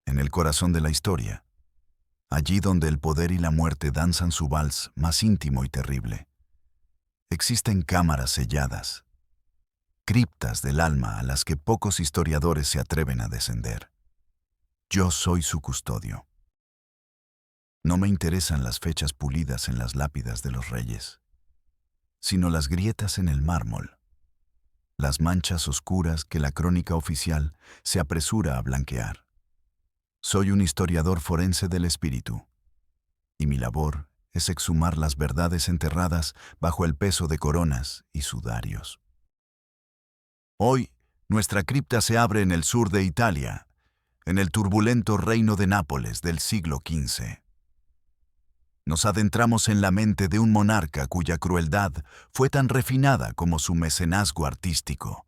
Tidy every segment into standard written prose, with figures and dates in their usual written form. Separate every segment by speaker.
Speaker 1: en el corazón de la historia, allí donde el poder y la muerte danzan su vals más íntimo y terrible. Existen cámaras selladas, criptas del alma a las que pocos historiadores se atreven a descender. Yo soy su custodio. No me interesan las fechas pulidas en las lápidas de los reyes, sino las grietas en el mármol, las manchas oscuras que la crónica oficial se apresura a blanquear. Soy un historiador forense del espíritu, y mi labor es exhumar las verdades enterradas bajo el peso de coronas y sudarios. Hoy, nuestra cripta se abre en el sur de Italia, en el turbulento reino de Nápoles del siglo XV. Nos adentramos en la mente de un monarca cuya crueldad fue tan refinada como su mecenazgo artístico.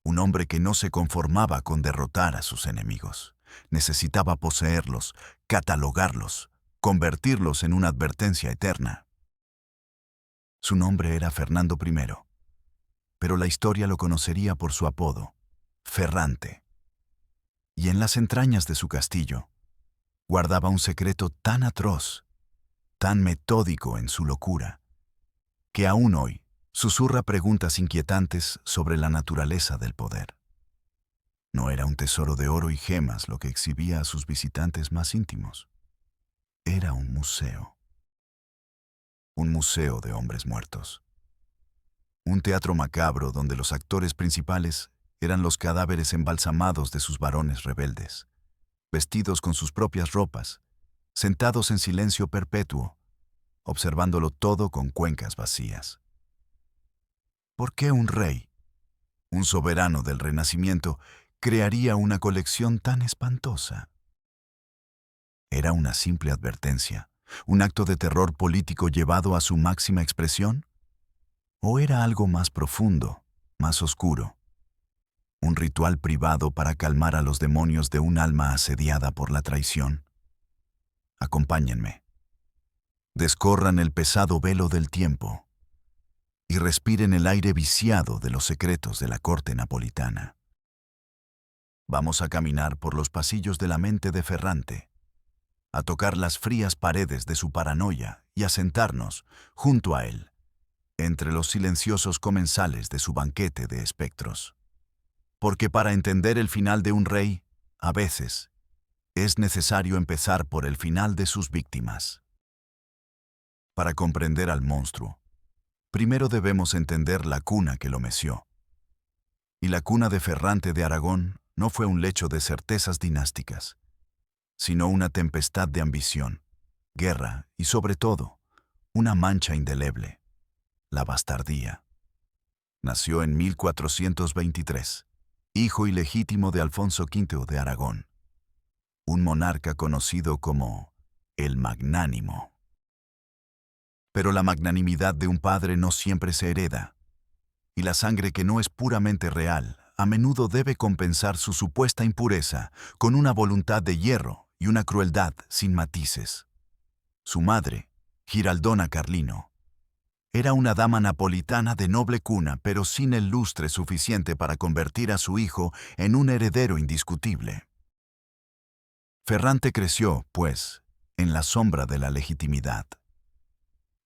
Speaker 1: Un hombre que no se conformaba con derrotar a sus enemigos. Necesitaba poseerlos, catalogarlos, convertirlos en una advertencia eterna. Su nombre era Fernando I, pero la historia lo conocería por su apodo, Ferrante. Y en las entrañas de su castillo, guardaba un secreto tan atroz, tan metódico en su locura, que aún hoy susurra preguntas inquietantes sobre la naturaleza del poder. No era un tesoro de oro y gemas lo que exhibía a sus visitantes más íntimos. Era un museo. Un museo de hombres muertos. Un teatro macabro donde los actores principales eran los cadáveres embalsamados de sus varones rebeldes, vestidos con sus propias ropas, sentados en silencio perpetuo, observándolo todo con cuencas vacías. ¿Por qué un rey, un soberano del Renacimiento, crearía una colección tan espantosa? ¿Era una simple advertencia, un acto de terror político llevado a su máxima expresión? ¿O era algo más profundo, más oscuro? ¿Un ritual privado para calmar a los demonios de un alma asediada por la traición? Acompáñenme. Descorran el pesado velo del tiempo y respiren el aire viciado de los secretos de la corte napolitana. Vamos a caminar por los pasillos de la mente de Ferrante, a tocar las frías paredes de su paranoia y a sentarnos, junto a él, entre los silenciosos comensales de su banquete de espectros. Porque para entender el final de un rey, a veces, es necesario empezar por el final de sus víctimas. Para comprender al monstruo, primero debemos entender la cuna que lo meció. Y la cuna de Ferrante de Aragón no fue un lecho de certezas dinásticas, sino una tempestad de ambición, guerra y, sobre todo, una mancha indeleble, la bastardía. Nació en 1423, hijo ilegítimo de Alfonso V de Aragón, un monarca conocido como el Magnánimo. Pero la magnanimidad de un padre no siempre se hereda, y la sangre que no es puramente real a menudo debe compensar su supuesta impureza con una voluntad de hierro y una crueldad sin matices. Su madre, Giraldona Carlino, era una dama napolitana de noble cuna, pero sin el lustre suficiente para convertir a su hijo en un heredero indiscutible. Ferrante creció, pues, en la sombra de la legitimidad.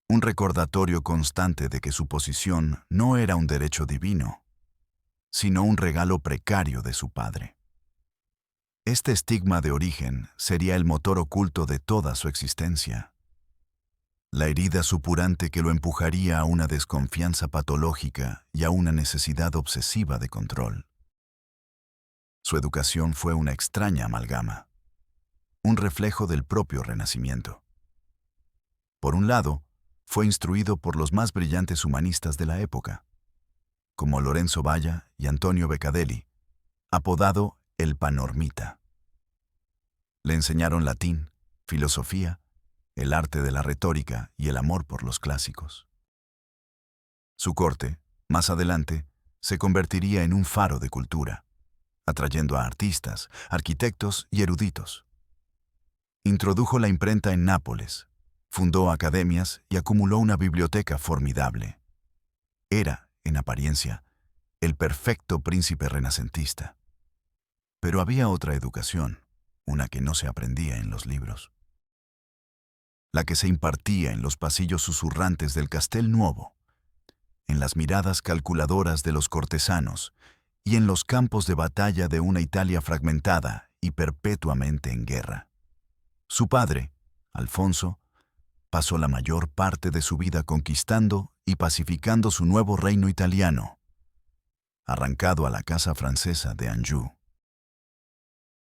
Speaker 1: Un recordatorio constante de que su posición no era un derecho divino, sino un regalo precario de su padre. Este estigma de origen sería el motor oculto de toda su existencia. La herida supurante que lo empujaría a una desconfianza patológica y a una necesidad obsesiva de control. Su educación fue una extraña amalgama, un reflejo del propio Renacimiento. Por un lado, fue instruido por los más brillantes humanistas de la época, como Lorenzo Valla y Antonio Beccadelli, apodado el Panormita. Le enseñaron latín, filosofía, el arte de la retórica y el amor por los clásicos. Su corte, más adelante, se convertiría en un faro de cultura, atrayendo a artistas, arquitectos y eruditos. Introdujo la imprenta en Nápoles, fundó academias y acumuló una biblioteca formidable. Era, en apariencia, el perfecto príncipe renacentista. Pero había otra educación, una que no se aprendía en los libros, la que se impartía en los pasillos susurrantes del Castel Nuovo, en las miradas calculadoras de los cortesanos y en los campos de batalla de una Italia fragmentada y perpetuamente en guerra. Su padre, Alfonso, pasó la mayor parte de su vida conquistando y pacificando su nuevo reino italiano, arrancado a la casa francesa de Anjou.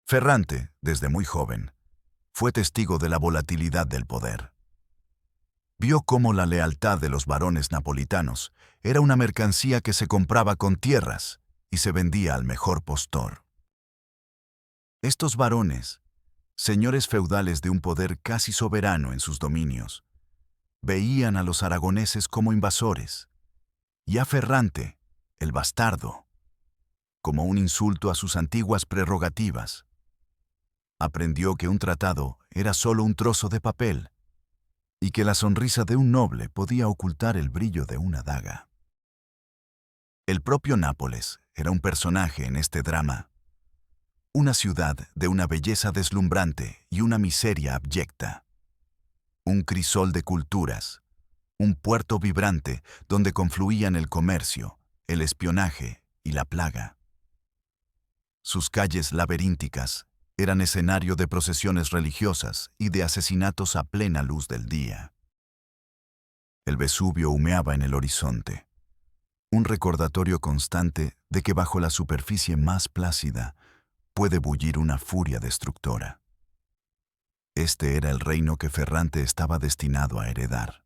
Speaker 1: Ferrante, desde muy joven, fue testigo de la volatilidad del poder. Vio cómo la lealtad de los barones napolitanos era una mercancía que se compraba con tierras y se vendía al mejor postor. Estos barones, señores feudales de un poder casi soberano en sus dominios, veían a los aragoneses como invasores, y a Ferrante, el bastardo, como un insulto a sus antiguas prerrogativas. Aprendió que un tratado era solo un trozo de papel, y que la sonrisa de un noble podía ocultar el brillo de una daga. El propio Nápoles era un personaje en este drama, una ciudad de una belleza deslumbrante y una miseria abyecta, un crisol de culturas, un puerto vibrante donde confluían el comercio, el espionaje y la plaga. Sus calles laberínticas eran escenario de procesiones religiosas y de asesinatos a plena luz del día. El Vesubio humeaba en el horizonte, un recordatorio constante de que bajo la superficie más plácida puede bullir una furia destructora. Este era el reino que Ferrante estaba destinado a heredar.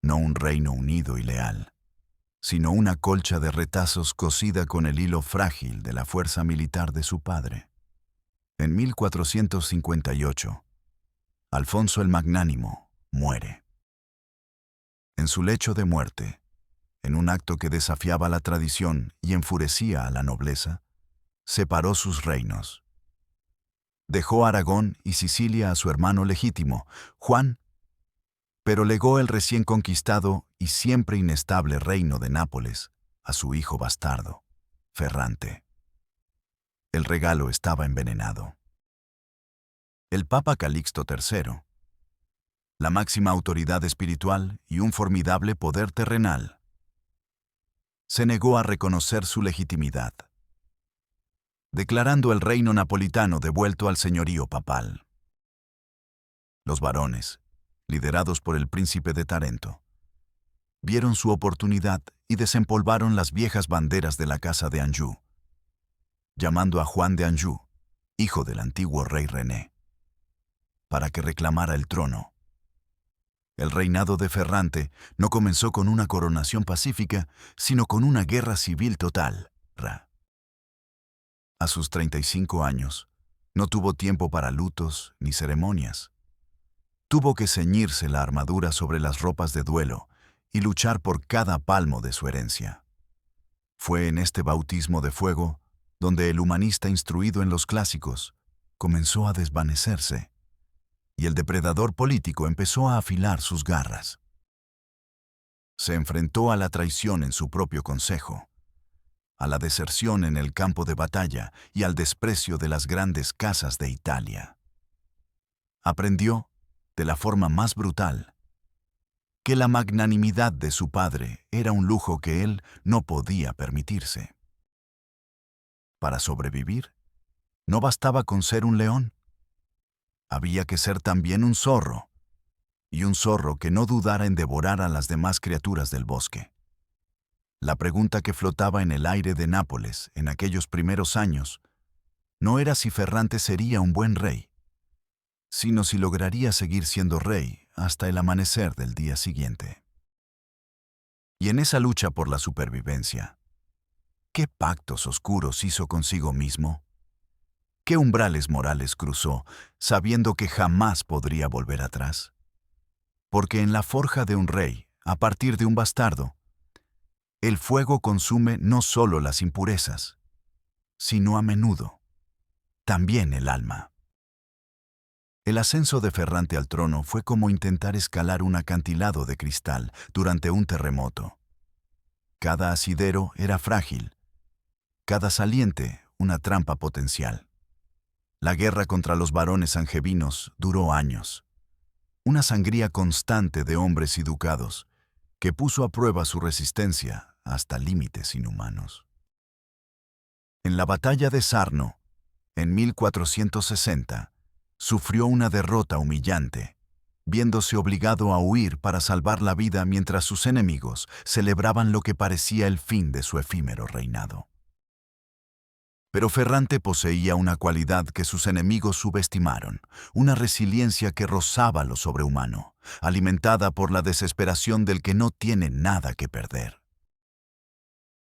Speaker 1: No un reino unido y leal, sino una colcha de retazos cosida con el hilo frágil de la fuerza militar de su padre. En 1458, Alfonso el Magnánimo muere. En su lecho de muerte, en un acto que desafiaba la tradición y enfurecía a la nobleza, separó sus reinos. Dejó Aragón y Sicilia a su hermano legítimo, Juan, pero legó el recién conquistado y siempre inestable reino de Nápoles a su hijo bastardo, Ferrante. El regalo estaba envenenado. El Papa Calixto III, la máxima autoridad espiritual y un formidable poder terrenal, se negó a reconocer su legitimidad, declarando el reino napolitano devuelto al señorío papal. Los varones, liderados por el príncipe de Tarento, vieron su oportunidad y desempolvaron las viejas banderas de la casa de Anjou, llamando a Juan de Anjou, hijo del antiguo rey René, para que reclamara el trono. El reinado de Ferrante no comenzó con una coronación pacífica, sino con una guerra civil total. A sus 35 años, no tuvo tiempo para lutos ni ceremonias. Tuvo que ceñirse la armadura sobre las ropas de duelo y luchar por cada palmo de su herencia. Fue en este bautismo de fuego donde el humanista instruido en los clásicos comenzó a desvanecerse, y el depredador político empezó a afilar sus garras. Se enfrentó a la traición en su propio consejo, a la deserción en el campo de batalla y al desprecio de las grandes casas de Italia. Aprendió, de la forma más brutal, que la magnanimidad de su padre era un lujo que él no podía permitirse. Para sobrevivir, no bastaba con ser un león. Había que ser también un zorro, y un zorro que no dudara en devorar a las demás criaturas del bosque. La pregunta que flotaba en el aire de Nápoles en aquellos primeros años no era si Ferrante sería un buen rey, sino si lograría seguir siendo rey hasta el amanecer del día siguiente. Y en esa lucha por la supervivencia, ¿qué pactos oscuros hizo consigo mismo? ¿Qué umbrales morales cruzó, sabiendo que jamás podría volver atrás? Porque en la forja de un rey, a partir de un bastardo, el fuego consume no solo las impurezas, sino a menudo, también el alma. El ascenso de Ferrante al trono fue como intentar escalar un acantilado de cristal durante un terremoto. Cada asidero era frágil, cada saliente una trampa potencial. La guerra contra los varones angevinos duró años. Una sangría constante de hombres y ducados que puso a prueba su resistencia hasta límites inhumanos. En la batalla de Sarno, en 1460, sufrió una derrota humillante, viéndose obligado a huir para salvar la vida mientras sus enemigos celebraban lo que parecía el fin de su efímero reinado. Pero Ferrante poseía una cualidad que sus enemigos subestimaron, una resiliencia que rozaba lo sobrehumano, alimentada por la desesperación del que no tiene nada que perder.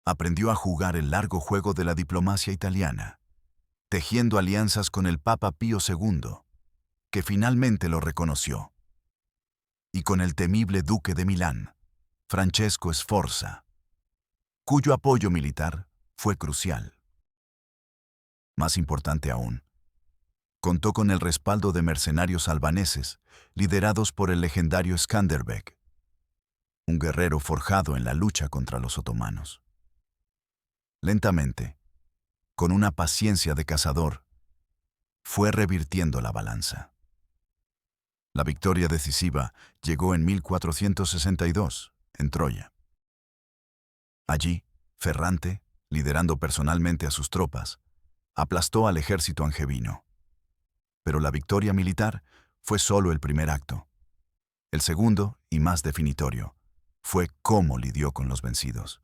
Speaker 1: Aprendió a jugar el largo juego de la diplomacia italiana, tejiendo alianzas con el Papa Pío II, que finalmente lo reconoció, y con el temible duque de Milán, Francesco Sforza, cuyo apoyo militar fue crucial. Más importante aún, contó con el respaldo de mercenarios albaneses liderados por el legendario Skanderbeg, un guerrero forjado en la lucha contra los otomanos. Lentamente, con una paciencia de cazador, fue revirtiendo la balanza. La victoria decisiva llegó en 1462, en Troya. Allí, Ferrante, liderando personalmente a sus tropas, aplastó al ejército angevino. Pero la victoria militar fue solo el primer acto. El segundo, y más definitorio, fue cómo lidió con los vencidos.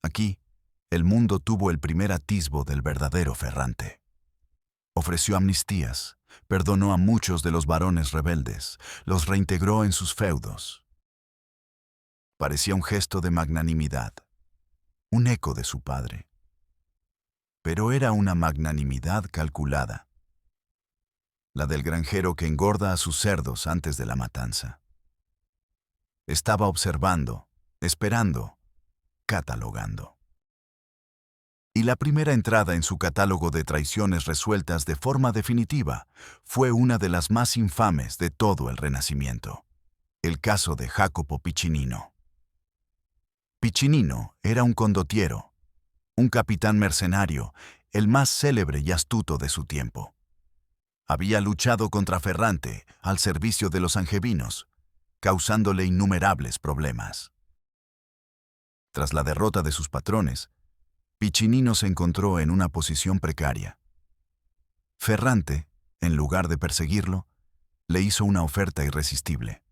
Speaker 1: Aquí, el mundo tuvo el primer atisbo del verdadero Ferrante. Ofreció amnistías, perdonó a muchos de los varones rebeldes, los reintegró en sus feudos. Parecía un gesto de magnanimidad, un eco de su padre. Pero era una magnanimidad calculada, la del granjero que engorda a sus cerdos antes de la matanza. Estaba observando, esperando, catalogando. Y la primera entrada en su catálogo de traiciones resueltas de forma definitiva fue una de las más infames de todo el Renacimiento: el caso de Jacopo Piccinino. Piccinino era un condottiero, un capitán mercenario, el más célebre y astuto de su tiempo. Había luchado contra Ferrante al servicio de los angevinos, causándole innumerables problemas. Tras la derrota de sus patrones, Piccinino se encontró en una posición precaria. Ferrante, en lugar de perseguirlo, le hizo una oferta irresistible.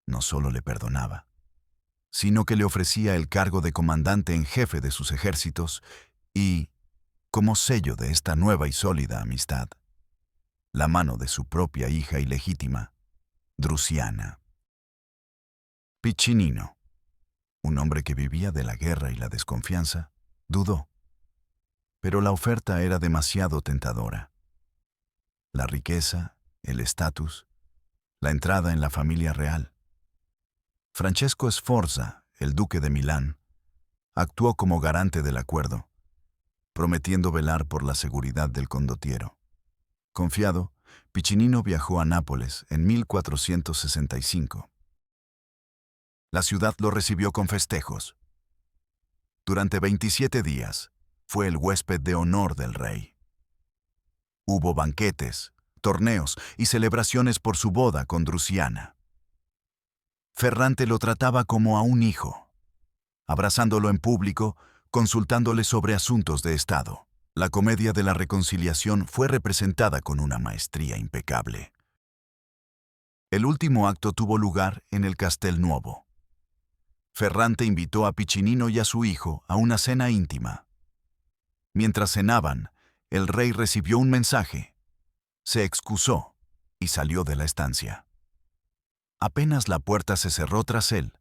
Speaker 1: No solo le perdonaba, sino que le ofrecía el cargo de comandante en jefe de sus ejércitos y, como sello de esta nueva y sólida amistad, la mano de su propia hija ilegítima, Drusiana. Piccinino, un hombre que vivía de la guerra y la desconfianza, dudó, pero la oferta era demasiado tentadora. La riqueza, el estatus, la entrada en la familia real. Francesco Sforza, el duque de Milán, actuó como garante del acuerdo, prometiendo velar por la seguridad del condottiero. Confiado, Piccinino viajó a Nápoles en 1465. La ciudad lo recibió con festejos. Durante 27 días, fue el huésped de honor del rey. Hubo banquetes, torneos y celebraciones por su boda con Drusiana. Ferrante lo trataba como a un hijo, abrazándolo en público, consultándole sobre asuntos de Estado. La comedia de la reconciliación fue representada con una maestría impecable. El último acto tuvo lugar en el Castel Nuovo. Ferrante invitó a Piccinino y a su hijo a una cena íntima. Mientras cenaban, el rey recibió un mensaje. Se excusó y salió de la estancia. Apenas la puerta se cerró tras él,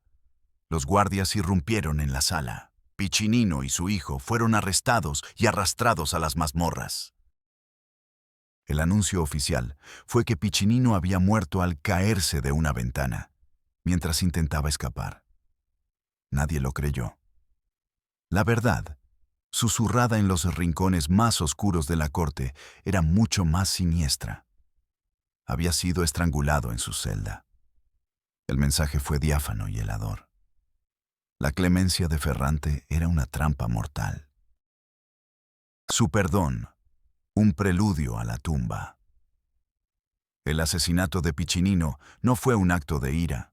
Speaker 1: los guardias irrumpieron en la sala. Piccinino y su hijo fueron arrestados y arrastrados a las mazmorras. El anuncio oficial fue que Piccinino había muerto al caerse de una ventana, mientras intentaba escapar. Nadie lo creyó. La verdad, susurrada en los rincones más oscuros de la corte, era mucho más siniestra. Había sido estrangulado en su celda. El mensaje fue diáfano y helador. La clemencia de Ferrante era una trampa mortal. Su perdón, un preludio a la tumba. El asesinato de Piccinino no fue un acto de ira,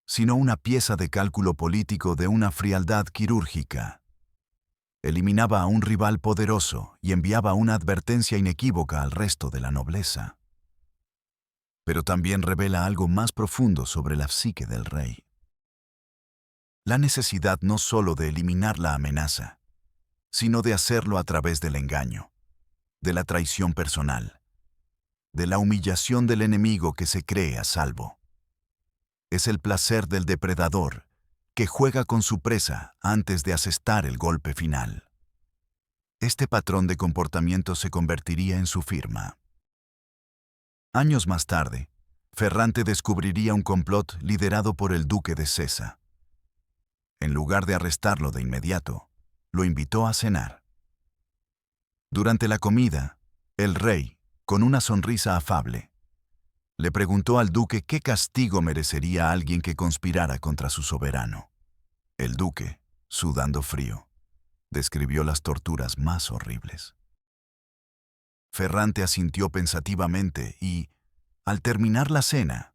Speaker 1: sino una pieza de cálculo político de una frialdad quirúrgica. Eliminaba a un rival poderoso y enviaba una advertencia inequívoca al resto de la nobleza. Pero también revela algo más profundo sobre la psique del rey. La necesidad no solo de eliminar la amenaza, sino de hacerlo a través del engaño, de la traición personal, de la humillación del enemigo que se cree a salvo. Es el placer del depredador que juega con su presa antes de asestar el golpe final. Este patrón de comportamiento se convertiría en su firma. Años más tarde, Ferrante descubriría un complot liderado por el duque de Sesa. En lugar de arrestarlo de inmediato, lo invitó a cenar. Durante la comida, el rey, con una sonrisa afable, le preguntó al duque qué castigo merecería a alguien que conspirara contra su soberano. El duque, sudando frío, describió las torturas más horribles. Ferrante asintió pensativamente y, al terminar la cena,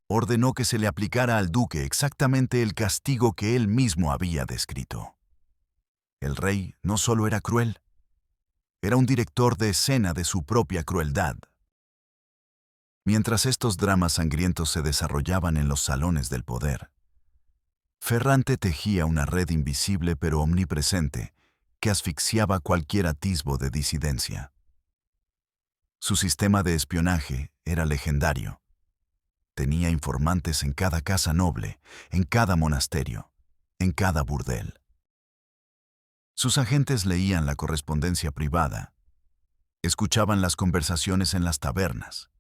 Speaker 1: ordenó que se le aplicara al duque exactamente el castigo que él mismo había descrito. El rey no solo era cruel, era un director de escena de su propia crueldad. Mientras estos dramas sangrientos se desarrollaban en los salones del poder, Ferrante tejía una red invisible pero omnipresente que asfixiaba cualquier atisbo de disidencia. Su sistema de espionaje era legendario. Tenía informantes en cada casa noble, en cada monasterio, en cada burdel. Sus agentes leían la correspondencia privada, escuchaban las conversaciones en las tabernas,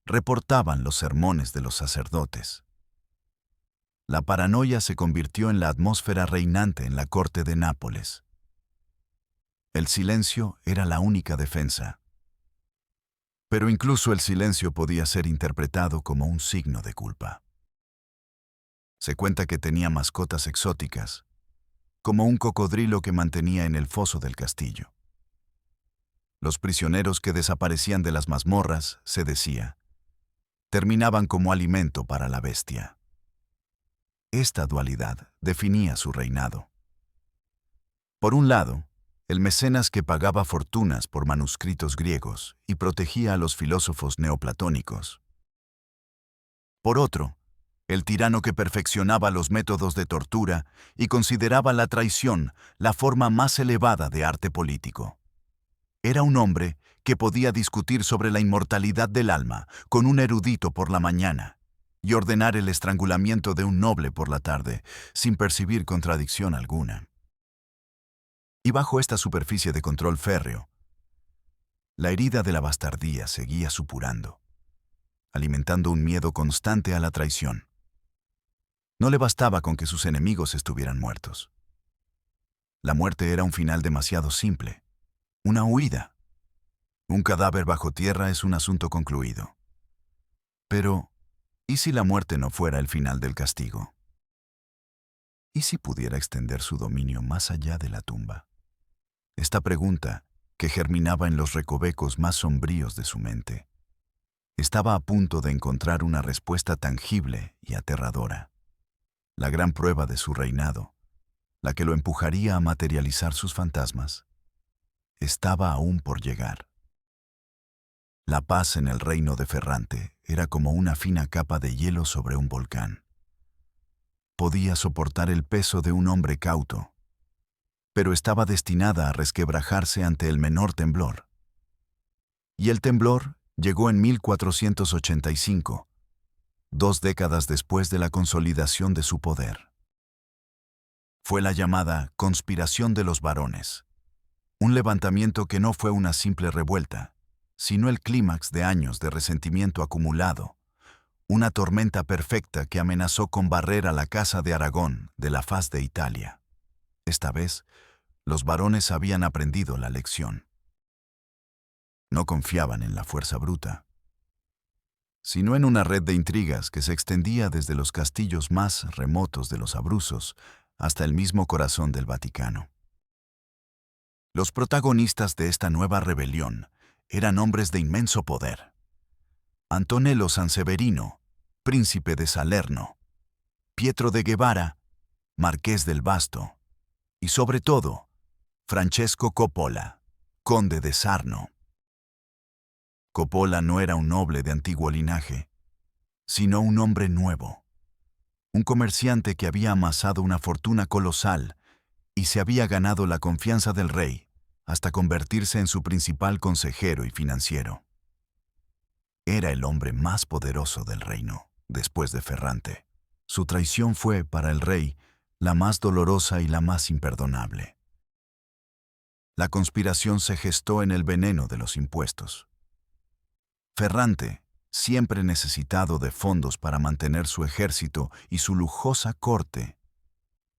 Speaker 1: reportaban los sermones de los sacerdotes. La paranoia se convirtió en la atmósfera reinante en la corte de Nápoles. El silencio era la única defensa. Pero incluso el silencio podía ser interpretado como un signo de culpa. Se cuenta que tenía mascotas exóticas, como un cocodrilo que mantenía en el foso del castillo. Los prisioneros que desaparecían de las mazmorras, se decía, terminaban como alimento para la bestia. Esta dualidad definía su reinado. Por un lado, el mecenas que pagaba fortunas por manuscritos griegos y protegía a los filósofos neoplatónicos. Por otro, el tirano que perfeccionaba los métodos de tortura y consideraba la traición la forma más elevada de arte político. Era un hombre que podía discutir sobre la inmortalidad del alma con un erudito por la mañana y ordenar el estrangulamiento de un noble por la tarde sin percibir contradicción alguna. Y bajo esta superficie de control férreo, la herida de la bastardía seguía supurando, alimentando un miedo constante a la traición. No le bastaba con que sus enemigos estuvieran muertos. La muerte era un final demasiado simple, una huida. Un cadáver bajo tierra es un asunto concluido. Pero, ¿y si la muerte no fuera el final del castigo? ¿Y si pudiera extender su dominio más allá de la tumba? Esta pregunta, que germinaba en los recovecos más sombríos de su mente, estaba a punto de encontrar una respuesta tangible y aterradora. La gran prueba de su reinado, la que lo empujaría a materializar sus fantasmas, estaba aún por llegar. La paz en el reino de Ferrante era como una fina capa de hielo sobre un volcán. Podía soportar el peso de un hombre cauto, pero estaba destinada a resquebrajarse ante el menor temblor. Y el temblor llegó en 1485, 2 décadas después de la consolidación de su poder. Fue la llamada Conspiración de los Varones, un levantamiento que no fue una simple revuelta, sino el clímax de años de resentimiento acumulado, una tormenta perfecta que amenazó con barrer a la Casa de Aragón de la faz de Italia. Esta vez, los varones habían aprendido la lección. No confiaban en la fuerza bruta, sino en una red de intrigas que se extendía desde los castillos más remotos de los Abruzos hasta el mismo corazón del Vaticano. Los protagonistas de esta nueva rebelión eran hombres de inmenso poder. Antonello Sanseverino, príncipe de Salerno, Pietro de Guevara, marqués del Vasto, y sobre todo, Francesco Coppola, conde de Sarno. Coppola no era un noble de antiguo linaje, sino un hombre nuevo, un comerciante que había amasado una fortuna colosal y se había ganado la confianza del rey hasta convertirse en su principal consejero y financiero. Era el hombre más poderoso del reino, después de Ferrante. Su traición fue, para el rey, la más dolorosa y la más imperdonable. La conspiración se gestó en el veneno de los impuestos. Ferrante, siempre necesitado de fondos para mantener su ejército y su lujosa corte,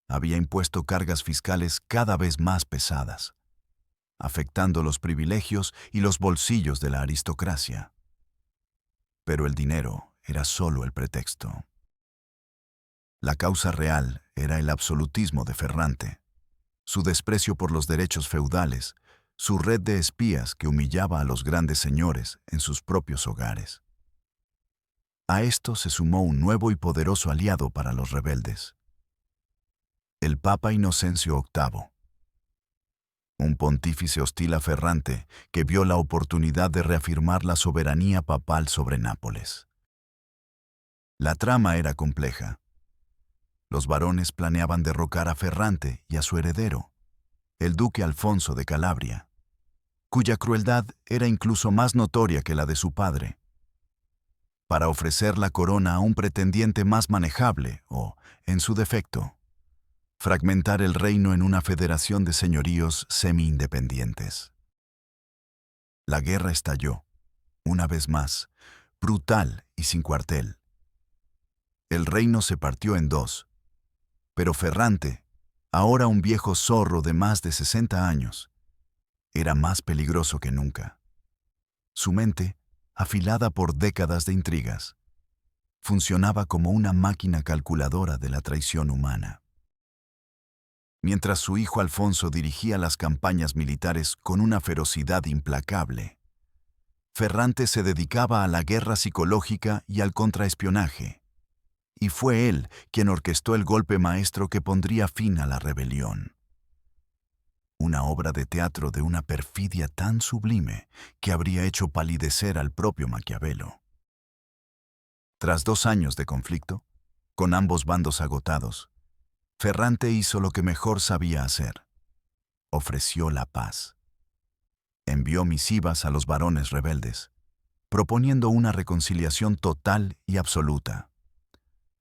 Speaker 1: había impuesto cargas fiscales cada vez más pesadas, afectando los privilegios y los bolsillos de la aristocracia. Pero el dinero era solo el pretexto. La causa real era el absolutismo de Ferrante, su desprecio por los derechos feudales, su red de espías que humillaba a los grandes señores en sus propios hogares. A esto se sumó un nuevo y poderoso aliado para los rebeldes: el Papa Inocencio VIII, un pontífice hostil a Ferrante que vio la oportunidad de reafirmar la soberanía papal sobre Nápoles. La trama era compleja. Los varones planeaban derrocar a Ferrante y a su heredero, el duque Alfonso de Calabria, cuya crueldad era incluso más notoria que la de su padre, para ofrecer la corona a un pretendiente más manejable o, en su defecto, fragmentar el reino en una federación de señoríos semi-independientes. La guerra estalló, una vez más, brutal y sin cuartel. El reino se partió en dos, pero Ferrante, ahora un viejo zorro de más de 60 años, era más peligroso que nunca. Su mente, afilada por décadas de intrigas, funcionaba como una máquina calculadora de la traición humana. Mientras su hijo Alfonso dirigía las campañas militares con una ferocidad implacable, Ferrante se dedicaba a la guerra psicológica y al contraespionaje, y fue él quien orquestó el golpe maestro que pondría fin a la rebelión. Una obra de teatro de una perfidia tan sublime que habría hecho palidecer al propio Maquiavelo. Tras 2 años de conflicto, con ambos bandos agotados, Ferrante hizo lo que mejor sabía hacer: ofreció la paz. Envió misivas a los varones rebeldes, proponiendo una reconciliación total y absoluta.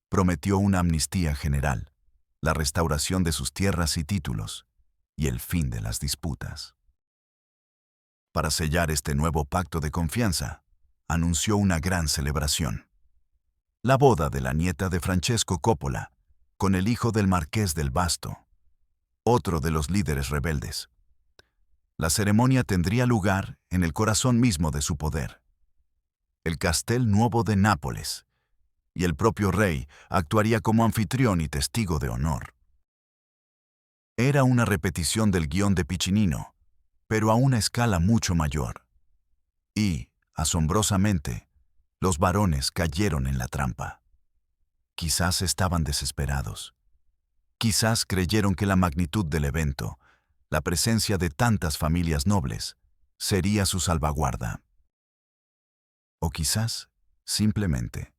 Speaker 1: Prometió una amnistía general, la restauración de sus tierras y títulos, y el fin de las disputas. Para sellar este nuevo pacto de confianza, anunció una gran celebración: la boda de la nieta de Francesco Coppola con el hijo del marqués del Vasto, otro de los líderes rebeldes. La ceremonia tendría lugar en el corazón mismo de su poder, el Castel Nuovo de Nápoles, y el propio rey actuaría como anfitrión y testigo de honor. Era una repetición del guión de Piccinino, pero a una escala mucho mayor. Y, asombrosamente, los varones cayeron en la trampa. Quizás estaban desesperados. Quizás creyeron que la magnitud del evento, la presencia de tantas familias nobles, sería su salvaguarda. O quizás, simplemente,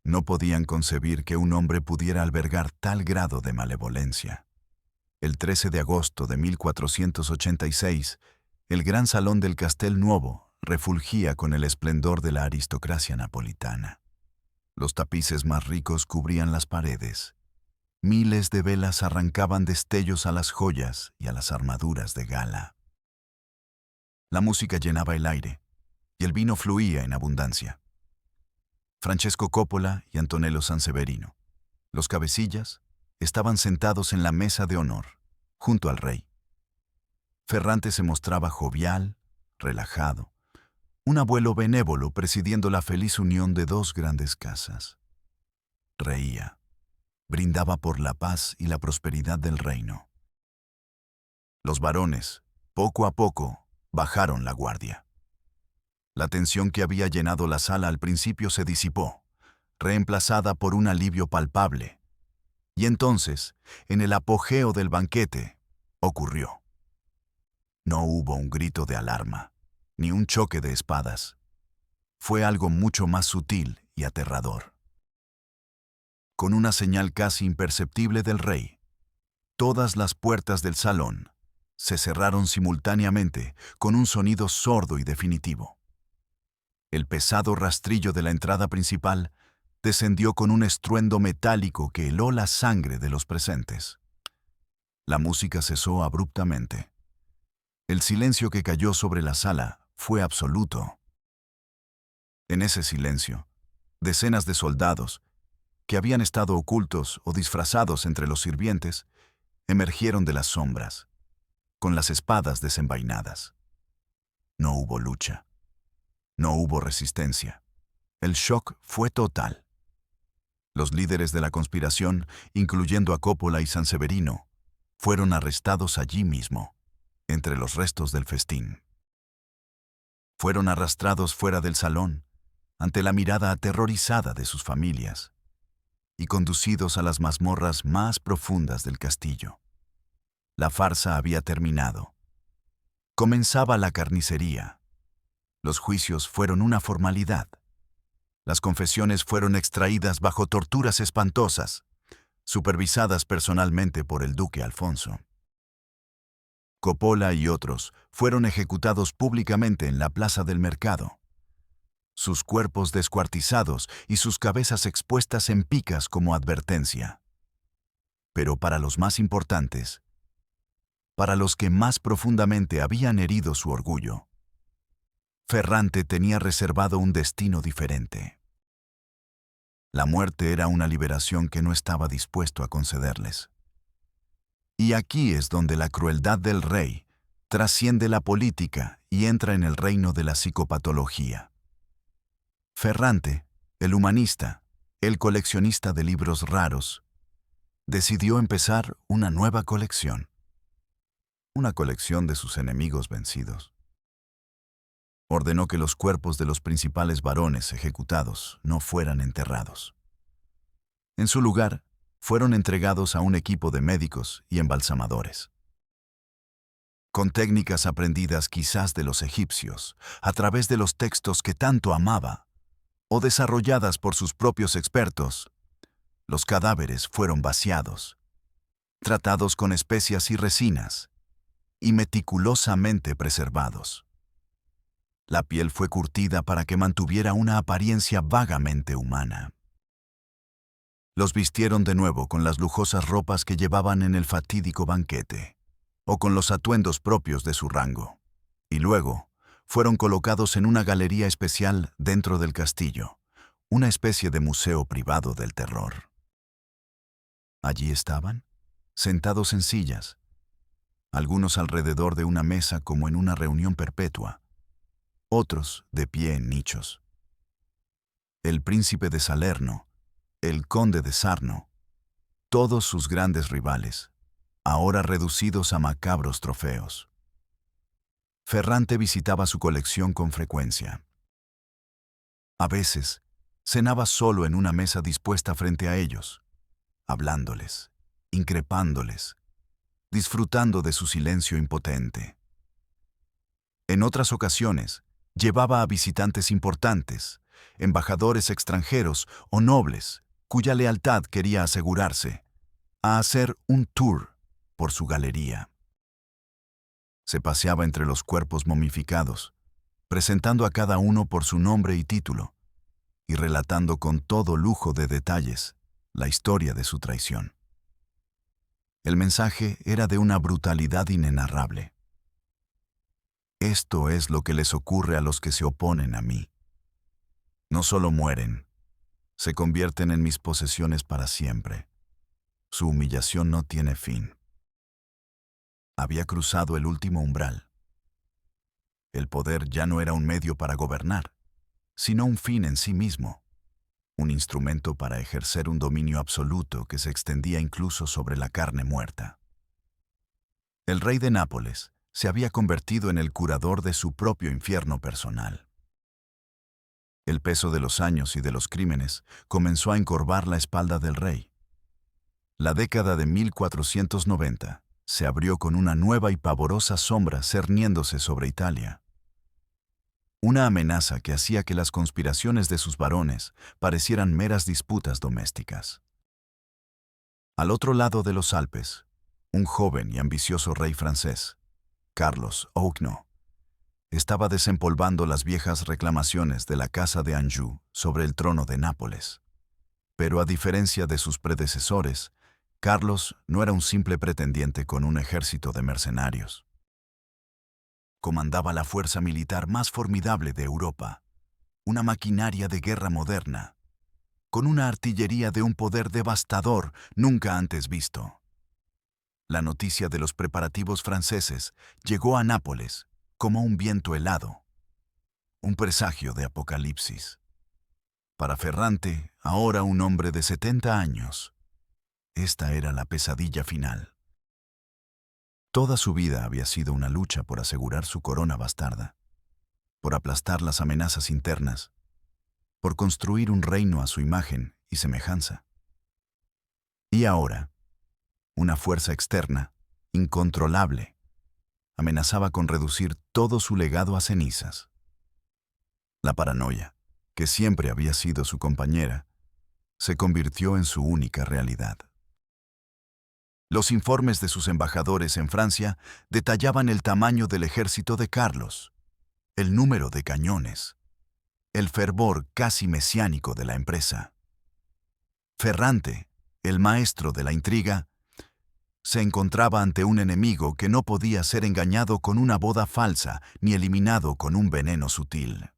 Speaker 1: no podían concebir que un hombre pudiera albergar tal grado de malevolencia. El 13 de agosto de 1486, el gran salón del Castel Nuovo refulgía con el esplendor de la aristocracia napolitana. Los tapices más ricos cubrían las paredes. Miles de velas arrancaban destellos a las joyas y a las armaduras de gala. La música llenaba el aire, y el vino fluía en abundancia. Francesco Coppola y Antonello Sanseverino, los cabecillas, estaban sentados en la mesa de honor, junto al rey. Ferrante se mostraba jovial, relajado, un abuelo benévolo presidiendo la feliz unión de 2 grandes casas. Reía, brindaba por la paz y la prosperidad del reino. Los varones, Poco a poco, bajaron la guardia. La tensión que había llenado la sala al principio se disipó, reemplazada por un alivio palpable. Y entonces, en el apogeo del banquete, ocurrió. No hubo un grito de alarma, ni un choque de espadas. Fue algo mucho más sutil y aterrador. Con una señal casi imperceptible del rey, todas las puertas del salón se cerraron simultáneamente con un sonido sordo y definitivo. El pesado rastrillo de la entrada principal descendió con un estruendo metálico que heló la sangre de los presentes. La música cesó abruptamente. El silencio que cayó sobre la sala fue absoluto. En ese silencio, decenas de soldados, que habían estado ocultos o disfrazados entre los sirvientes, emergieron de las sombras, con las espadas desenvainadas. No hubo lucha. No hubo resistencia. El shock fue total. Los líderes de la conspiración, incluyendo a Coppola y Sanseverino, fueron arrestados allí mismo, entre los restos del festín. Fueron arrastrados fuera del salón, ante la mirada aterrorizada de sus familias, y conducidos a las mazmorras más profundas del castillo. La farsa había terminado. Comenzaba la carnicería. Los juicios fueron una formalidad. Las confesiones fueron extraídas bajo torturas espantosas, supervisadas personalmente por el duque Alfonso. Coppola y otros fueron ejecutados públicamente en la plaza del mercado. Sus cuerpos descuartizados y sus cabezas expuestas en picas como advertencia. Pero para los más importantes, para los que más profundamente habían herido su orgullo, Ferrante tenía reservado un destino diferente. La muerte era una liberación que no estaba dispuesto a concederles. Y aquí es donde la crueldad del rey trasciende la política y entra en el reino de la psicopatología. Ferrante, el humanista, el coleccionista de libros raros, decidió empezar una nueva colección. Una colección de sus enemigos vencidos. Ordenó que los cuerpos de los principales varones ejecutados no fueran enterrados. En su lugar, fueron entregados a un equipo de médicos y embalsamadores. Con técnicas aprendidas quizás de los egipcios, a través de los textos que tanto amaba, o desarrolladas por sus propios expertos, los cadáveres fueron vaciados, tratados con especias y resinas, y meticulosamente preservados. La piel fue curtida para que mantuviera una apariencia vagamente humana. Los vistieron de nuevo con las lujosas ropas que llevaban en el fatídico banquete, o con los atuendos propios de su rango, y luego fueron colocados en una galería especial dentro del castillo, una especie de museo privado del terror. Allí estaban, sentados en sillas, algunos alrededor de una mesa como en una reunión perpetua, otros de pie en nichos. El príncipe de Salerno, el conde de Sarno, todos sus grandes rivales, ahora reducidos a macabros trofeos. Ferrante visitaba su colección con frecuencia. A veces, cenaba solo en una mesa dispuesta frente a ellos, hablándoles, increpándoles, disfrutando de su silencio impotente. En otras ocasiones, llevaba a visitantes importantes, embajadores extranjeros o nobles, cuya lealtad quería asegurarse, a hacer un tour por su galería. Se paseaba entre los cuerpos momificados, presentando a cada uno por su nombre y título, y relatando con todo lujo de detalles la historia de su traición. El mensaje era de una brutalidad inenarrable. Esto es lo que les ocurre a los que se oponen a mí. No solo mueren, se convierten en mis posesiones para siempre. Su humillación no tiene fin. Había cruzado el último umbral. El poder ya no era un medio para gobernar, sino un fin en sí mismo, un instrumento para ejercer un dominio absoluto que se extendía incluso sobre la carne muerta. El rey de Nápoles se había convertido en el curador de su propio infierno personal. El peso de los años y de los crímenes comenzó a encorvar la espalda del rey. La década de 1490 se abrió con una nueva y pavorosa sombra cerniéndose sobre Italia. Una amenaza que hacía que las conspiraciones de sus varones parecieran meras disputas domésticas. Al otro lado de los Alpes, un joven y ambicioso rey francés, Carlos Auquenot, estaba desempolvando las viejas reclamaciones de la Casa de Anjou sobre el trono de Nápoles. Pero a diferencia de sus predecesores, Carlos no era un simple pretendiente con un ejército de mercenarios. Comandaba la fuerza militar más formidable de Europa, una maquinaria de guerra moderna, con una artillería de un poder devastador nunca antes visto. La noticia de los preparativos franceses llegó a Nápoles como un viento helado, un presagio de apocalipsis. Para Ferrante, ahora un hombre de 70 años, esta era la pesadilla final. Toda su vida había sido una lucha por asegurar su corona bastarda, por aplastar las amenazas internas, por construir un reino a su imagen y semejanza. Y ahora, una fuerza externa, incontrolable, amenazaba con reducir todo su legado a cenizas. La paranoia, que siempre había sido su compañera, se convirtió en su única realidad. Los informes de sus embajadores en Francia detallaban el tamaño del ejército de Carlos, el número de cañones, el fervor casi mesiánico de la empresa. Ferrante, el maestro de la intriga, se encontraba ante un enemigo que no podía ser engañado con una boda falsa ni eliminado con un veneno sutil.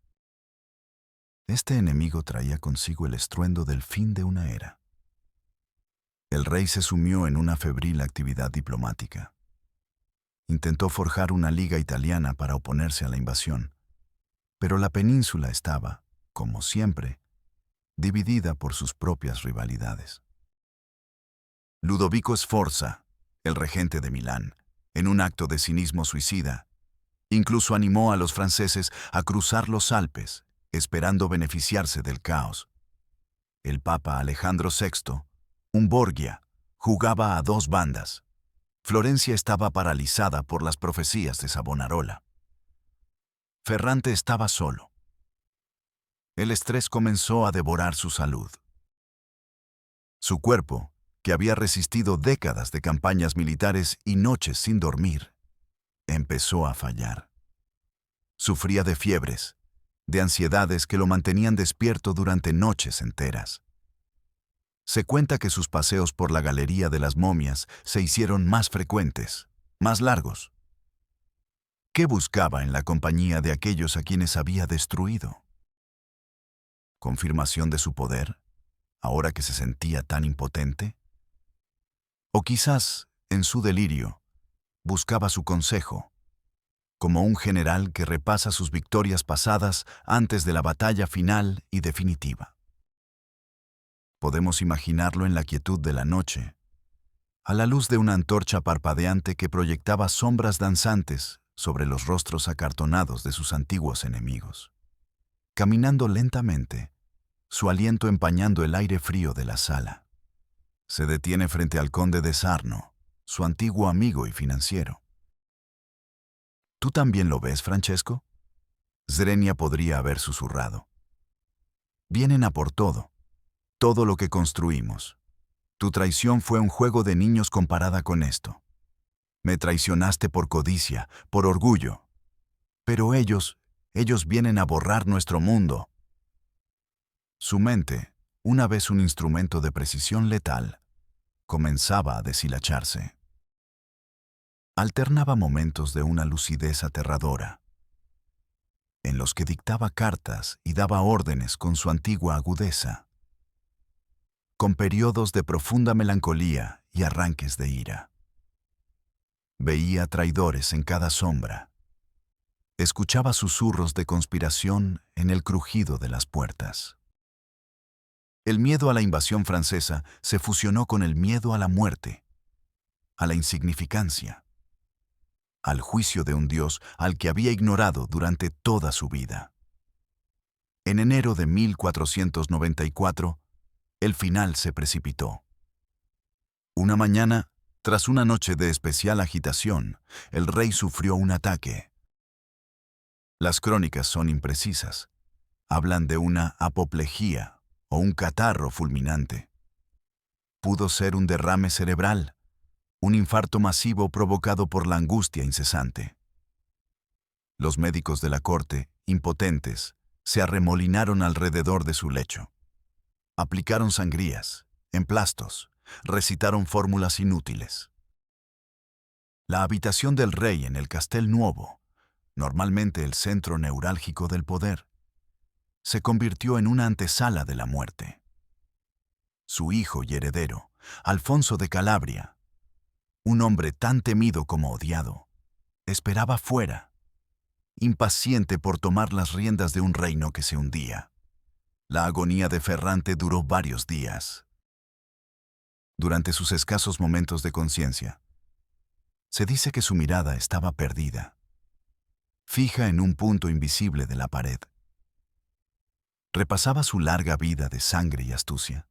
Speaker 1: Este enemigo traía consigo el estruendo del fin de una era. El rey se sumió en una febril actividad diplomática. Intentó forjar una liga italiana para oponerse a la invasión, pero la península estaba, como siempre, dividida por sus propias rivalidades. Ludovico Sforza, el regente de Milán, en un acto de cinismo suicida, incluso animó a los franceses a cruzar los Alpes, esperando beneficiarse del caos. El Papa Alejandro VI, un Borgia, jugaba a dos bandas. Florencia estaba paralizada por las profecías de Savonarola. Ferrante estaba solo. El estrés comenzó a devorar su salud. Su cuerpo, que había resistido décadas de campañas militares y noches sin dormir, empezó a fallar. Sufría de fiebres, de ansiedades que lo mantenían despierto durante noches enteras. Se cuenta que sus paseos por la Galería de las Momias se hicieron más frecuentes, más largos. ¿Qué buscaba en la compañía de aquellos a quienes había destruido? ¿Confirmación de su poder, ahora que se sentía tan impotente? O quizás, en su delirio, buscaba su consejo, como un general que repasa sus victorias pasadas antes de la batalla final y definitiva. Podemos imaginarlo en la quietud de la noche, a la luz de una antorcha parpadeante que proyectaba sombras danzantes sobre los rostros acartonados de sus antiguos enemigos. Caminando lentamente, su aliento empañando el aire frío de la sala. Se detiene frente al conde de Sarno, su antiguo amigo y financiero. ¿Tú también lo ves, Francesco? Zrenia podría haber susurrado. Vienen a por todo lo que construimos. Tu traición fue un juego de niños comparada con esto. Me traicionaste por codicia, por orgullo. Pero ellos vienen a borrar nuestro mundo. Su mente, una vez un instrumento de precisión letal, comenzaba a deshilacharse. Alternaba momentos de una lucidez aterradora, en los que dictaba cartas y daba órdenes con su antigua agudeza, con periodos de profunda melancolía y arranques de ira. Veía traidores en cada sombra. Escuchaba susurros de conspiración en el crujido de las puertas. El miedo a la invasión francesa se fusionó con el miedo a la muerte, a la insignificancia. al juicio de un Dios al que había ignorado durante toda su vida. En enero de 1494, el final se precipitó. Una mañana, tras una noche de especial agitación, el rey sufrió un ataque. Las crónicas son imprecisas. Hablan de una apoplejía o un catarro fulminante. Pudo ser un derrame cerebral, un infarto masivo provocado por la angustia incesante. Los médicos de la corte, impotentes, se arremolinaron alrededor de su lecho. Aplicaron sangrías, emplastos, recitaron fórmulas inútiles. La habitación del rey en el Castel Nuovo, normalmente el centro neurálgico del poder, se convirtió en una antesala de la muerte. Su hijo y heredero, Alfonso de Calabria, un hombre tan temido como odiado, esperaba fuera, impaciente por tomar las riendas de un reino que se hundía. La agonía de Ferrante duró varios días. Durante sus escasos momentos de conciencia, se dice que su mirada estaba perdida, fija en un punto invisible de la pared. Repasaba su larga vida de sangre y astucia.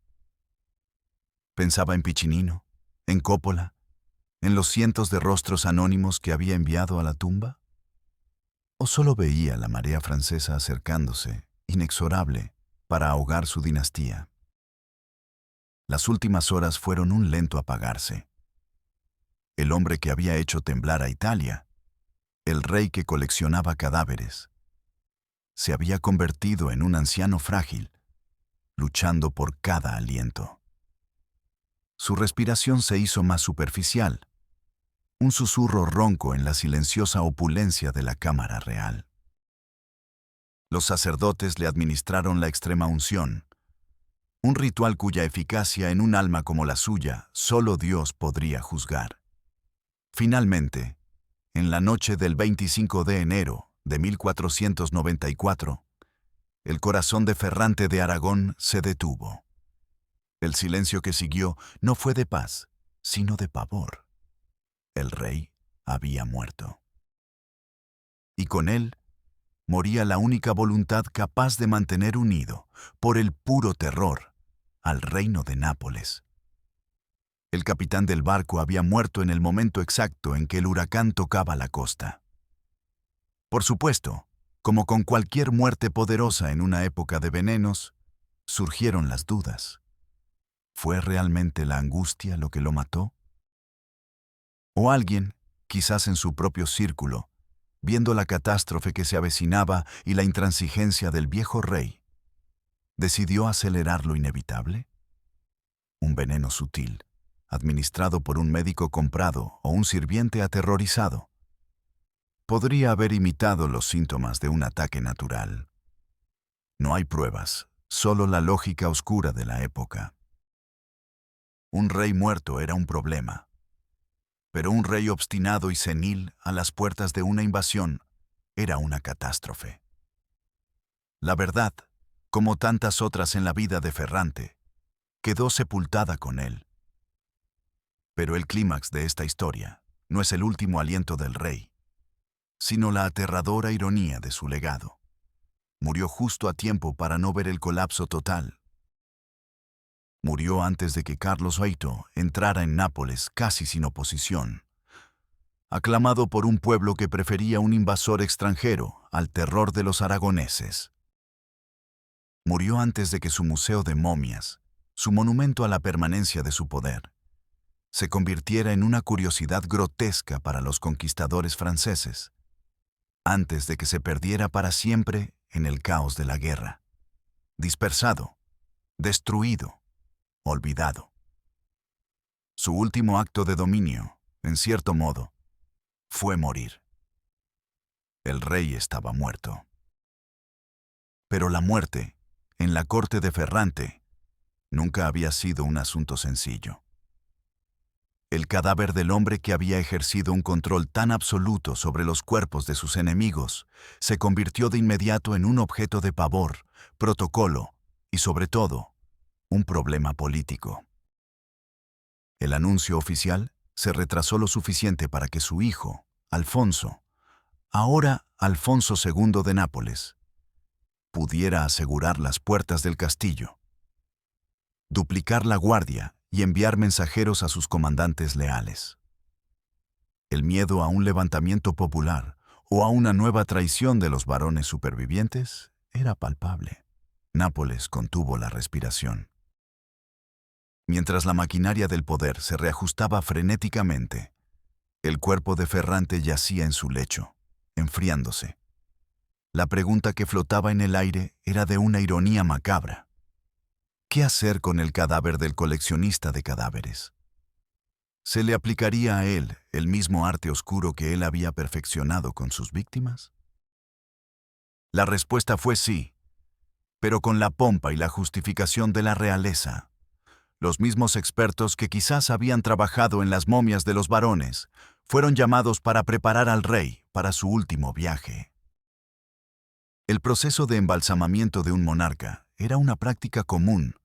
Speaker 1: Pensaba en Piccinino, en Coppola, en los cientos de rostros anónimos que había enviado a la tumba. ¿O solo veía la marea francesa acercándose, inexorable, para ahogar su dinastía? Las últimas horas fueron un lento apagarse. El hombre que había hecho temblar a Italia, el rey que coleccionaba cadáveres, se había convertido en un anciano frágil, luchando por cada aliento. Su respiración se hizo más superficial, un susurro ronco en la silenciosa opulencia de la cámara real. Los sacerdotes le administraron la extrema unción, un ritual cuya eficacia en un alma como la suya solo Dios podría juzgar. Finalmente, en la noche del 25 de enero de 1494, el corazón de Ferrante de Aragón se detuvo. El silencio que siguió no fue de paz, sino de pavor. El rey había muerto. Y con él moría la única voluntad capaz de mantener unido, por el puro terror, al reino de Nápoles. El capitán del barco había muerto en el momento exacto en que el huracán tocaba la costa. Por supuesto, como con cualquier muerte poderosa en una época de venenos, surgieron las dudas. ¿Fue realmente la angustia lo que lo mató? ¿O alguien, quizás en su propio círculo, viendo la catástrofe que se avecinaba y la intransigencia del viejo rey, decidió acelerar lo inevitable? Un veneno sutil, administrado por un médico comprado o un sirviente aterrorizado, podría haber imitado los síntomas de un ataque natural. No hay pruebas, solo la lógica oscura de la época. Un rey muerto era un problema, pero un rey obstinado y senil a las puertas de una invasión era una catástrofe. La verdad, como tantas otras en la vida de Ferrante, quedó sepultada con él. Pero el clímax de esta historia no es el último aliento del rey, sino la aterradora ironía de su legado. Murió justo a tiempo para no ver el colapso total. Murió antes de que Carlos V entrara en Nápoles casi sin oposición, aclamado por un pueblo que prefería un invasor extranjero al terror de los aragoneses. Murió antes de que su museo de momias, su monumento a la permanencia de su poder, se convirtiera en una curiosidad grotesca para los conquistadores franceses, antes de que se perdiera para siempre en el caos de la guerra, dispersado, destruido, olvidado. Su último acto de dominio, en cierto modo, fue morir. El rey estaba muerto. Pero la muerte, en la corte de Ferrante, nunca había sido un asunto sencillo. El cadáver del hombre que había ejercido un control tan absoluto sobre los cuerpos de sus enemigos se convirtió de inmediato en un objeto de pavor, protocolo y, sobre todo, un problema político. El anuncio oficial se retrasó lo suficiente para que su hijo, Alfonso, ahora Alfonso II de Nápoles, pudiera asegurar las puertas del castillo, duplicar la guardia y enviar mensajeros a sus comandantes leales. El miedo a un levantamiento popular o a una nueva traición de los varones supervivientes era palpable. Nápoles contuvo la respiración. Mientras la maquinaria del poder se reajustaba frenéticamente, el cuerpo de Ferrante yacía en su lecho, enfriándose. La pregunta que flotaba en el aire era de una ironía macabra. ¿Qué hacer con el cadáver del coleccionista de cadáveres? ¿Se le aplicaría a él el mismo arte oscuro que él había perfeccionado con sus víctimas? La respuesta fue sí, pero con la pompa y la justificación de la realeza. Los mismos expertos que quizás habían trabajado en las momias de los varones fueron llamados para preparar al rey para su último viaje. El proceso de embalsamamiento de un monarca era una práctica común,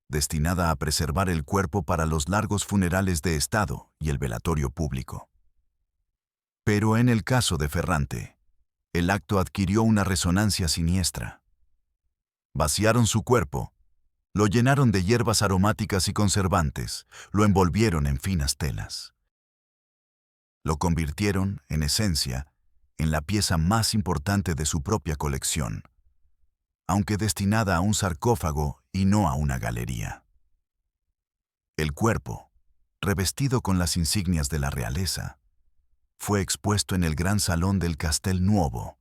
Speaker 1: destinada a preservar el cuerpo para los largos funerales de Estado y el velatorio público. Pero en el caso de Ferrante, el acto adquirió una resonancia siniestra. Vaciaron su cuerpo, lo llenaron de hierbas aromáticas y conservantes, lo envolvieron en finas telas. Lo convirtieron, en esencia, en la pieza más importante de su propia colección, aunque destinada a un sarcófago y no a una galería. El cuerpo, revestido con las insignias de la realeza, fue expuesto en el gran salón del Castel Nuovo,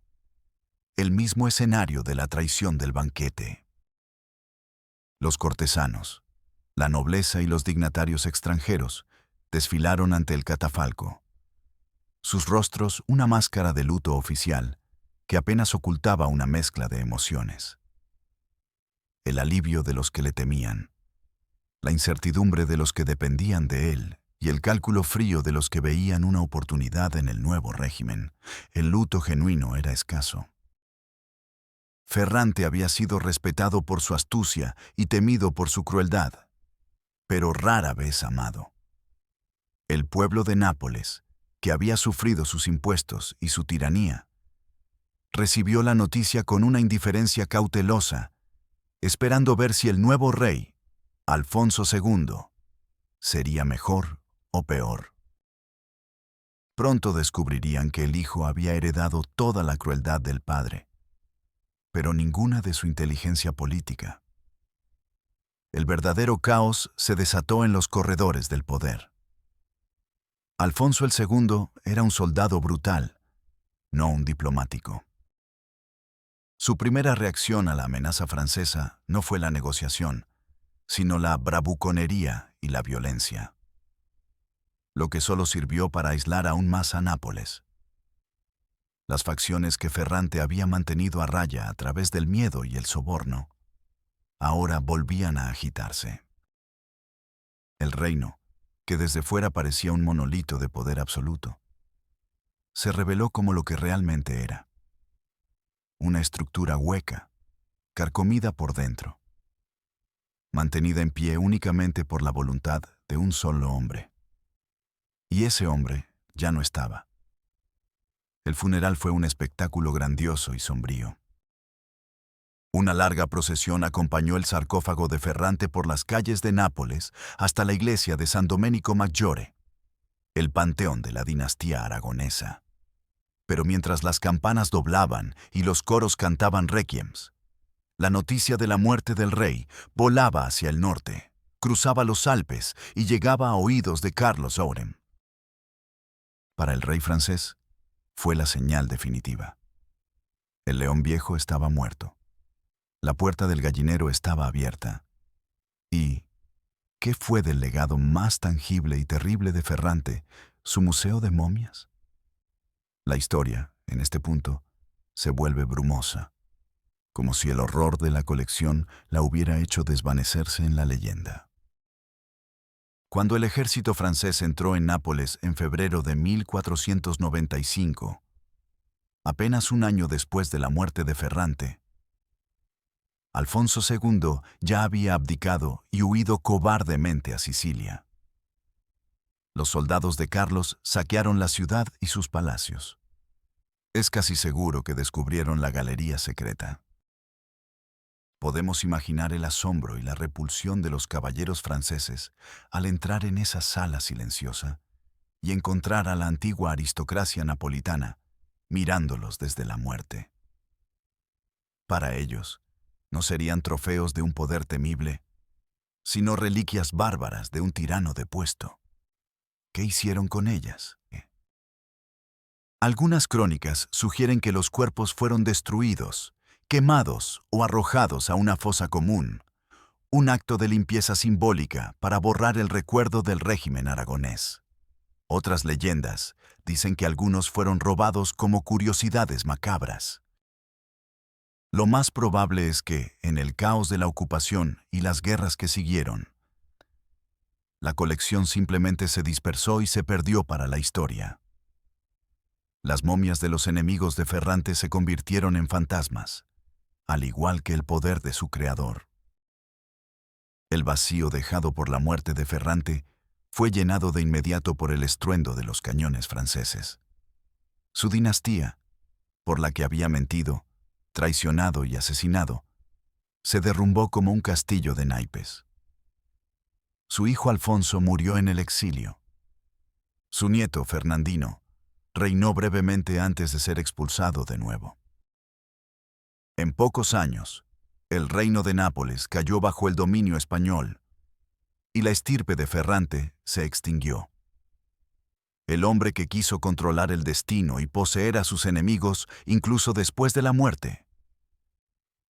Speaker 1: el mismo escenario de la traición del banquete. Los cortesanos, la nobleza y los dignatarios extranjeros desfilaron ante el catafalco. Sus rostros una máscara de luto oficial que apenas ocultaba una mezcla de emociones. El alivio de los que le temían, la incertidumbre de los que dependían de él y el cálculo frío de los que veían una oportunidad en el nuevo régimen. El luto genuino era escaso. Ferrante había sido respetado por su astucia y temido por su crueldad, pero rara vez amado. El pueblo de Nápoles, que había sufrido sus impuestos y su tiranía, recibió la noticia con una indiferencia cautelosa, esperando ver si el nuevo rey, Alfonso II, sería mejor o peor. Pronto descubrirían que el hijo había heredado toda la crueldad del padre, pero ninguna de su inteligencia política. El verdadero caos se desató en los corredores del poder. Alfonso II era un soldado brutal, no un diplomático. Su primera reacción a la amenaza francesa no fue la negociación, sino la bravuconería y la violencia, lo que solo sirvió para aislar aún más a Nápoles. Las facciones que Ferrante había mantenido a raya a través del miedo y el soborno, ahora volvían a agitarse. El reino, que desde fuera parecía un monolito de poder absoluto, se reveló como lo que realmente era: una estructura hueca, carcomida por dentro, mantenida en pie únicamente por la voluntad de un solo hombre. Y ese hombre ya no estaba. El funeral fue un espectáculo grandioso y sombrío. Una larga procesión acompañó el sarcófago de Ferrante por las calles de Nápoles hasta la iglesia de San Domenico Maggiore, el panteón de la dinastía aragonesa. Pero mientras las campanas doblaban y los coros cantaban requiems, la noticia de la muerte del rey volaba hacia el norte, cruzaba los Alpes y llegaba a oídos de Carlos Orem. Para el rey francés, fue la señal definitiva. El león viejo estaba muerto. La puerta del gallinero estaba abierta. ¿Y qué fue del legado más tangible y terrible de Ferrante, su museo de momias? La historia, en este punto, se vuelve brumosa, como si el horror de la colección la hubiera hecho desvanecerse en la leyenda. Cuando el ejército francés entró en Nápoles en febrero de 1495, apenas un año después de la muerte de Ferrante, Alfonso II ya había abdicado y huido cobardemente a Sicilia. Los soldados de Carlos saquearon la ciudad y sus palacios. Es casi seguro que descubrieron la galería secreta. Podemos imaginar el asombro y la repulsión de los caballeros franceses al entrar en esa sala silenciosa y encontrar a la antigua aristocracia napolitana mirándolos desde la muerte. Para ellos, no serían trofeos de un poder temible, sino reliquias bárbaras de un tirano depuesto. ¿Qué hicieron con ellas? Algunas crónicas sugieren que los cuerpos fueron destruidos, quemados o arrojados a una fosa común, un acto de limpieza simbólica para borrar el recuerdo del régimen aragonés. Otras leyendas dicen que algunos fueron robados como curiosidades macabras. Lo más probable es que, en el caos de la ocupación y las guerras que siguieron, la colección simplemente se dispersó y se perdió para la historia. Las momias de los enemigos de Ferrante se convirtieron en fantasmas, al igual que el poder de su creador. El vacío dejado por la muerte de Ferrante fue llenado de inmediato por el estruendo de los cañones franceses. Su dinastía, por la que había mentido, traicionado y asesinado, se derrumbó como un castillo de naipes. Su hijo Alfonso murió en el exilio. Su nieto, Fernandino, reinó brevemente antes de ser expulsado de nuevo. En pocos años, el reino de Nápoles cayó bajo el dominio español y la estirpe de Ferrante se extinguió. El hombre que quiso controlar el destino y poseer a sus enemigos incluso después de la muerte,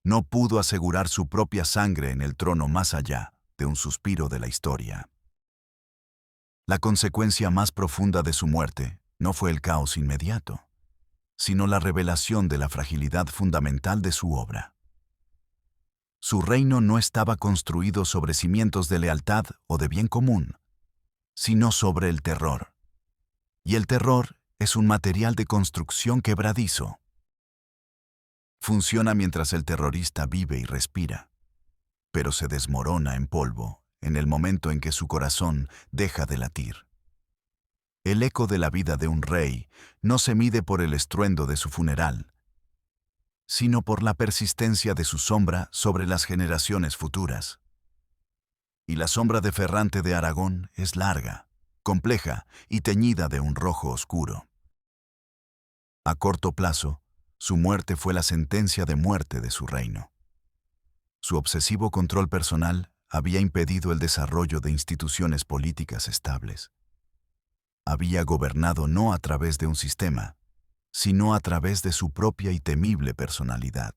Speaker 1: no pudo asegurar su propia sangre en el trono más allá de un suspiro de la historia. La consecuencia más profunda de su muerte no fue el caos inmediato, sino la revelación de la fragilidad fundamental de su obra. Su reino no estaba construido sobre cimientos de lealtad o de bien común, sino sobre el terror. Y el terror es un material de construcción quebradizo. Funciona mientras el terrorista vive y respira, pero se desmorona en polvo en el momento en que su corazón deja de latir. El eco de la vida de un rey no se mide por el estruendo de su funeral, sino por la persistencia de su sombra sobre las generaciones futuras. Y la sombra de Ferrante de Aragón es larga, compleja y teñida de un rojo oscuro. A corto plazo, su muerte fue la sentencia de muerte de su reino. Su obsesivo control personal había impedido el desarrollo de instituciones políticas estables. Había gobernado no a través de un sistema, sino a través de su propia y temible personalidad.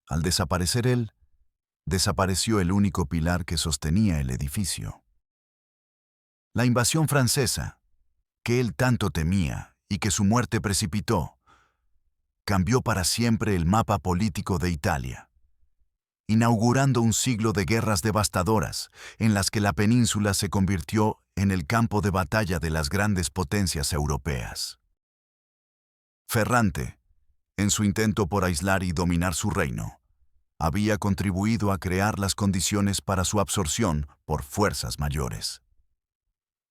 Speaker 1: Al desaparecer él, desapareció el único pilar que sostenía el edificio. La invasión francesa, que él tanto temía y que su muerte precipitó, cambió para siempre el mapa político de Italia, inaugurando un siglo de guerras devastadoras en las que la península se convirtió en el campo de batalla de las grandes potencias europeas. Ferrante, en su intento por aislar y dominar su reino, había contribuido a crear las condiciones para su absorción por fuerzas mayores.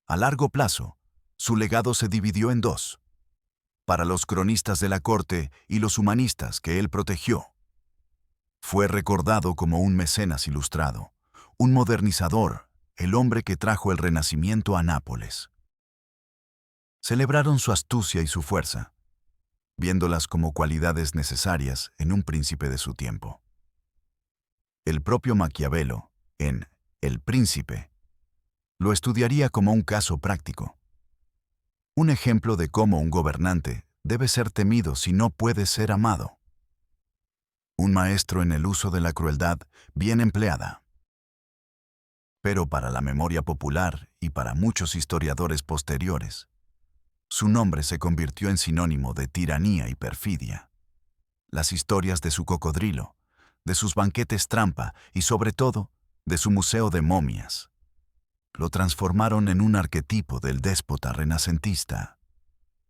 Speaker 1: A largo plazo, su legado se dividió en dos: para los cronistas de la corte y los humanistas que él protegió. Fue recordado como un mecenas ilustrado, un modernizador, el hombre que trajo el Renacimiento a Nápoles. Celebraron su astucia y su fuerza, viéndolas como cualidades necesarias en un príncipe de su tiempo. El propio Maquiavelo, en El Príncipe, lo estudiaría como un caso práctico. Un ejemplo de cómo un gobernante debe ser temido si no puede ser amado. Un maestro en el uso de la crueldad bien empleada. Pero para la memoria popular y para muchos historiadores posteriores, su nombre se convirtió en sinónimo de tiranía y perfidia. Las historias de su cocodrilo, de sus banquetes trampa y sobre todo de su museo de momias, lo transformaron en un arquetipo del déspota renacentista,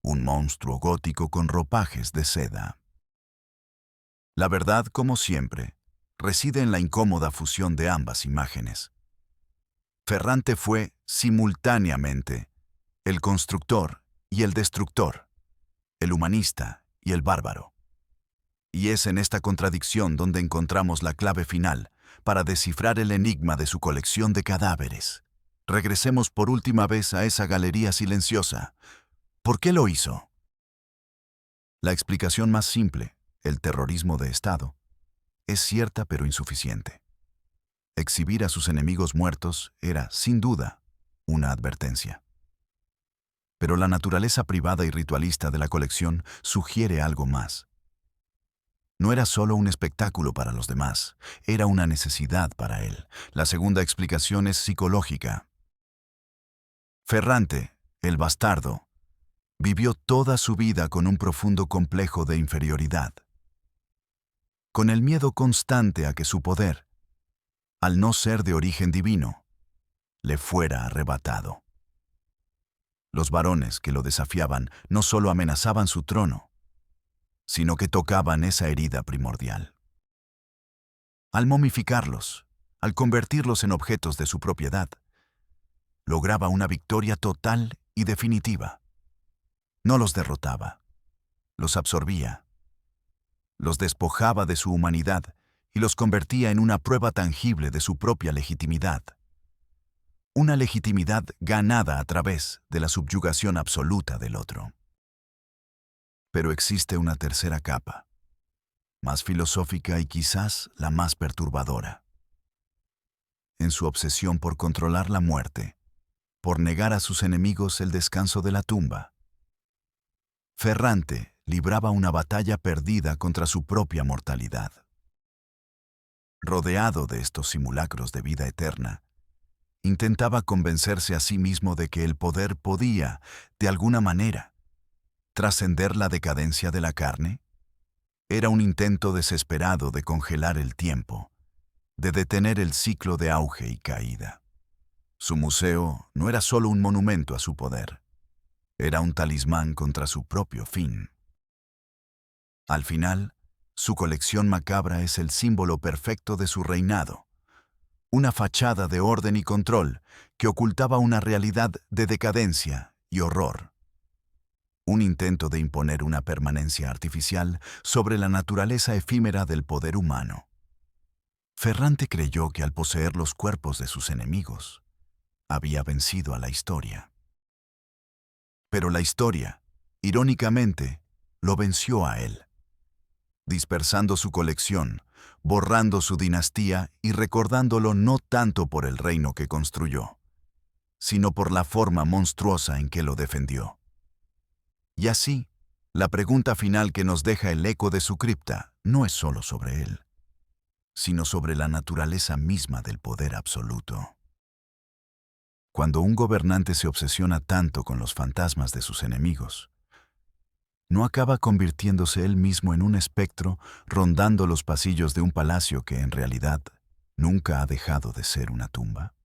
Speaker 1: un monstruo gótico con ropajes de seda. La verdad, como siempre, reside en la incómoda fusión de ambas imágenes. Ferrante fue, simultáneamente el constructor y el destructor, el humanista y el bárbaro. Y es en esta contradicción donde encontramos la clave final para descifrar el enigma de su colección de cadáveres. Regresemos por última vez a esa galería silenciosa. ¿Por qué lo hizo? La explicación más simple, el terrorismo de Estado, es cierta pero insuficiente. Exhibir a sus enemigos muertos era, sin duda, una advertencia. Pero la naturaleza privada y ritualista de la colección sugiere algo más. No era solo un espectáculo para los demás, era una necesidad para él. La segunda explicación es psicológica. Ferrante, el bastardo, vivió toda su vida con un profundo complejo de inferioridad, con el miedo constante a que su poder, al no ser de origen divino, le fuera arrebatado. Los varones que lo desafiaban no solo amenazaban su trono, sino que tocaban esa herida primordial. Al momificarlos, al convertirlos en objetos de su propiedad, lograba una victoria total y definitiva. No los derrotaba, los absorbía, los despojaba de su humanidad y los convertía en una prueba tangible de su propia legitimidad. Una legitimidad ganada a través de la subyugación absoluta del otro. Pero existe una tercera capa, más filosófica y quizás la más perturbadora. En su obsesión por controlar la muerte, por negar a sus enemigos el descanso de la tumba, Ferrante libraba una batalla perdida contra su propia mortalidad. Rodeado de estos simulacros de vida eterna, intentaba convencerse a sí mismo de que el poder podía, de alguna manera, trascender la decadencia de la carne. Era un intento desesperado de congelar el tiempo, de detener el ciclo de auge y caída. Su museo no era solo un monumento a su poder, era un talismán contra su propio fin. Al final, su colección macabra es el símbolo perfecto de su reinado, una fachada de orden y control que ocultaba una realidad de decadencia y horror. Un intento de imponer una permanencia artificial sobre la naturaleza efímera del poder humano. Ferrante creyó que al poseer los cuerpos de sus enemigos, había vencido a la historia. Pero la historia, irónicamente, lo venció a él, dispersando su colección, borrando su dinastía y recordándolo no tanto por el reino que construyó, sino por la forma monstruosa en que lo defendió. Y así, la pregunta final que nos deja el eco de su cripta no es solo sobre él, sino sobre la naturaleza misma del poder absoluto. Cuando un gobernante se obsesiona tanto con los fantasmas de sus enemigos, ¿no acaba convirtiéndose él mismo en un espectro rondando los pasillos de un palacio que en realidad nunca ha dejado de ser una tumba?